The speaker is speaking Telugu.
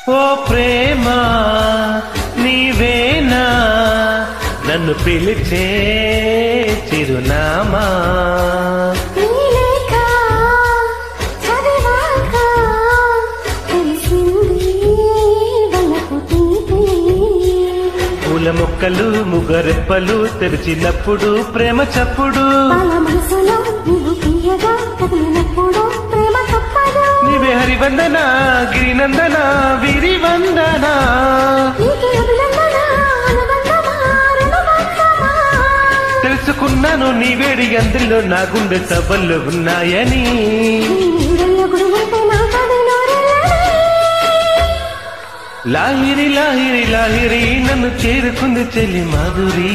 ఓ ప్రేమ నీవేనా నన్ను పిలిచే చిరునామా పూల మొక్కలు ముగరెప్పలు తెరిచినప్పుడు ప్రేమ చప్పుడు నీవే హరివందన గిరినందన విరివందన తెలుసుకున్నాను నీ వేడి అందులో నా గుండె సభల్లో ఉన్నాయని లాహిరి లాహిరి లాహిరి నన్ను చేరుకుంది చెల్లి మాధురి.